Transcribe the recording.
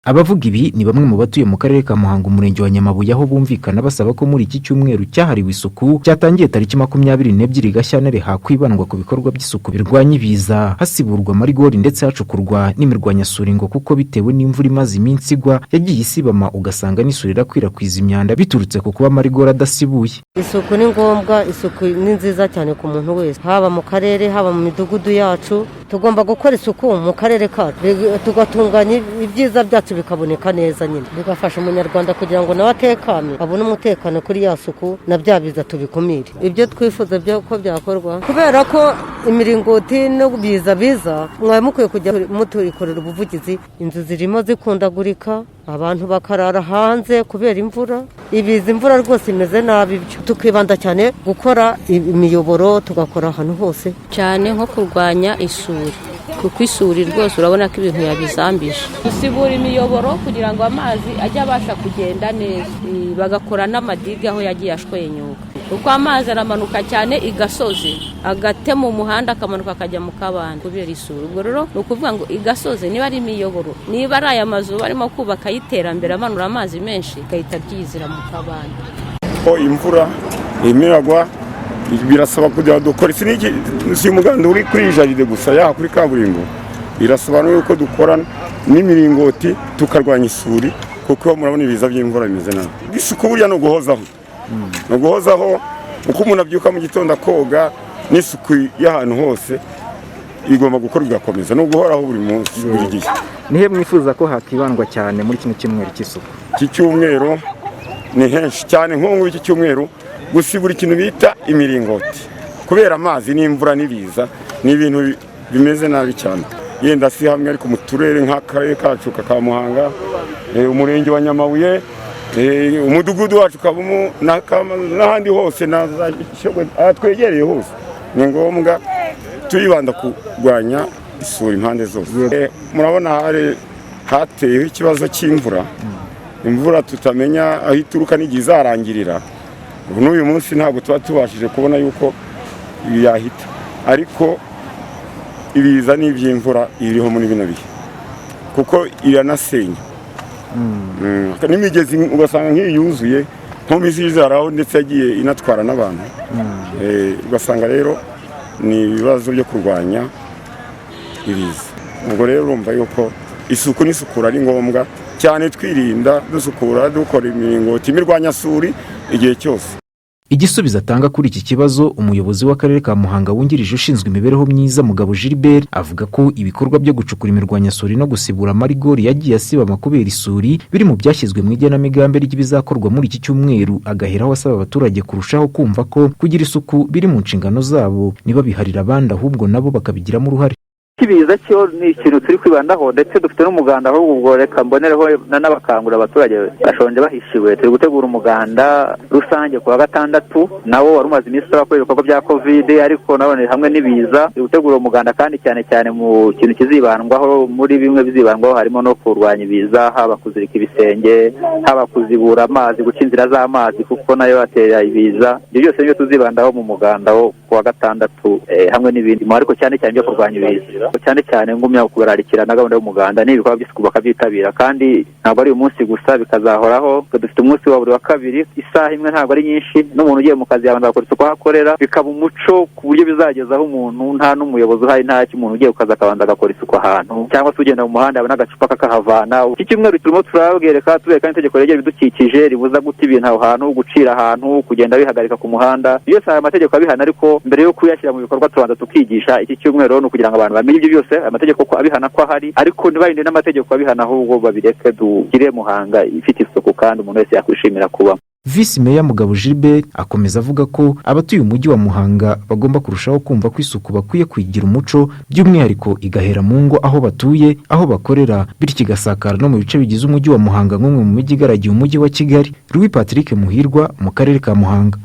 Abavuga ibi ni bamwe mu batuye mu karere ka Muhanga umurenge wa Nyamabuye aho bumvikana basaba ko muri iki cyumweru cyahariwe isuku cyatangiye tariki 22 Gashyantare hakwibandwa ku bikorwa by'isuku birwanya ibiza hasiburwa marigori ndetse hacukurwa n'imirwanyasuri ngo kuko bitewe n'imvura imaze iminsi igwa yagiye isibama ugasanga n'isuri irakwirakwiza imyanda biturutse ku kuba marigori adasibuye. Isuku ni ngombwa, isuku ni nziza cyane ku muntu wese, haba mu karere haba mu midugudu yacu. Tugomba gukora isuku mu karere kacu tugatunganya ibyiza byacu bikaboneka neza, nyine bigafasha umunyarwanda kugira ngo nawe atekane abone umutekano kuri ya suku na bya biza tubikumire. Ibyo twifuza byo ko byakorwa kubera ko imiringoti no biza mwaye mukwiye kujya muturikorera ubuvugizi. Inzu zirimo zikundagurika, abantu bakarara hanze kubera imvura. Ibiza imvura rwose imeze nabi, byo tukibanda cyane gukora imiyoboro, tugakora ahantu hose cyane nko kurwanya isuri, kuko isuri rwose urabona ko ibintu yabizambije. Gusibura imiyoboro kugira ngo amazi ajye abasha kugenda neza, bagakora n'amadiga aho yagiye ashwenyuka, uko amazi aramanuka cyane igasozi agatema umuhanda akamanuka akajya mu kabande kubera isuri. Ubwo rero ni ukuvuga ngo igasozi niba ari imiyoboro, niba ari aya mazu barimo kubaka y'iterambere amanura amazi menshi igahita byizira mu kabande. Imvura imiragwa birasaba kujya dukora si umuganda uri kuri jaride gusa yaha kuri kaburimbo, birasobanura yuko dukora n'imiringoti tukarwanya isuri kuko murabona ibiza by'imvura bimeze nabi. Isuku burya no guhozaho uko umuntu abyuka mu gitondo akoga, n'isuku y'ahantu hose igomba gukorwa igakomeza no guhoraho buri munsi buri gihe. Nihe mwifuza ko hakibandwa cyane muri kino cyumweru cy'isuku? Iki cyumweru ni henshi cyane, nko muri iki cyumweru gusibura ikintu bita imiringoti kubera amazi n'imvura n'ibiza ni ibintu bimeze nabi cyane. Yenda si hamwe ariko mu turere nk'akarere kacu ka Muhanga, umurenge wa Nyamabuye, umudugudu wacu kabumu n'ahandi hose twegereye hose, ni ngombwa tuyibanda kurwanya isuri impande zose. Murabona hateyeho ikibazo cy'imvura, imvura tutamenya aho ituruka n'igihe izarangirira. N'uyu munsi ntabwo tuba tubashije kubona yuko yahita, ariko ibiza n'iby'imvura iriho muri bino bihe kuko iranasenya n'imigezi ugasanga nk'iyi yuzuye nko mu isi izaraho ndetse yagiye inatwara n'abantu. Ugasanga rero ni ibibazo byo kurwanya ibiza. Ubwo rero urumva yuko isuku n'isukura ari ngombwa cyane, twirinda dusukura dukora imiringoti imirwanyasuri igihe cyose. Igisubizo atanga kuri iki kibazo umuyobozi w'akarere ka Muhanga wungirije ushinzwe imibereho myiza Mugabo Gilbert avuga ko ibikorwa byo gucukura imirwanyasuri no gusibura marigori yagiye asibama kubera isuri biri mu byashyizwe mu igenamigambi ry'ibizakorwa muri iki cyumweru, agaheraho asaba abaturage kurushaho kumva ko kugira isuku biri mu nshingano zabo niba biharira abandi ahubwo nabo bakabigiramo uruhare. Ibiza cyo ni ikintu turi kwibandaho ndetse dufite n'umuganda ahubwo reka mbonereho n'abakangura abaturage bashonje bahishiwe. Turi gutegura umuganda rusange ku wa gatandatu, nawo wari umaze iminsi bakora ibikorwa bya covid ariko nabone hamwe n'ibiza. Turi gutegura umuganda kandi cyane mu kintu kizibandwaho, muri bimwe bizibandwaho harimo no kurwanya ibiza, haba kuzirika ibisenge, haba kuzibura amazi, guca inzira z'amazi kuko nayo batera ibiza. Ibyo byose nibyo tuzibandaho mu muganda wo ku wa gatandatu hamwe n'ibindi, ariko cyane byo kurwanya ibiza cyane ngumya kubararikira na gahunda y'umuganda n'ibikorwa by'isuku bakabyitabira, kandi ntabwo ari umunsi gusa bikazahoraho. Dufite umunsi wa buri wa kabiri, isaha imwe ntabwo ari nyinshi, n'umuntu ugiye mu kazi yabanza gukora isuku aho akorera, bikaba umuco ku buryo bizagezaho umuntu nta n'umuyobozi uhari, nta umuntu ugiye ku kazi akabanza agakora isuku ahantu, cyangwa se ugenda mu muhanda yabona agacupa kakahavana. Iki cyumweru turimo turabwereka n'itegeko regera ibidukikije ribuza guta ibintu aho hantu, gucira ahantu, kugenda bihagarika ku muhanda. Byose aya mategeko abihana, ariko mbere yo kuyashyira mu bikorwa tubanza tukigisha. Iki cyumweru ni ukugira ngo abantu bamenye ibyo byose, amategeko ko abihana ko ahari, ariko ntibarinde n'amategeko abihana, ahubwo babireke tugire Muhanga ifite isuku kandi umuntu wese yakwishimira kuba. Visi Meya Mugabo Gilbert akomeza avuga ko abatuye umujyi wa Muhanga bagomba kurushaho kumva ko isuku bakwiye kwigira umuco, by'umwihariko igahera mu ngo aho batuye, aho bakorera, bityo igasakara no mu bice bigize umujyi wa Muhanga nk'umwe mu mijyi igaragiye umujyi wa Kigali. Louis Patrick Muhirwa mu karere ka Muhanga.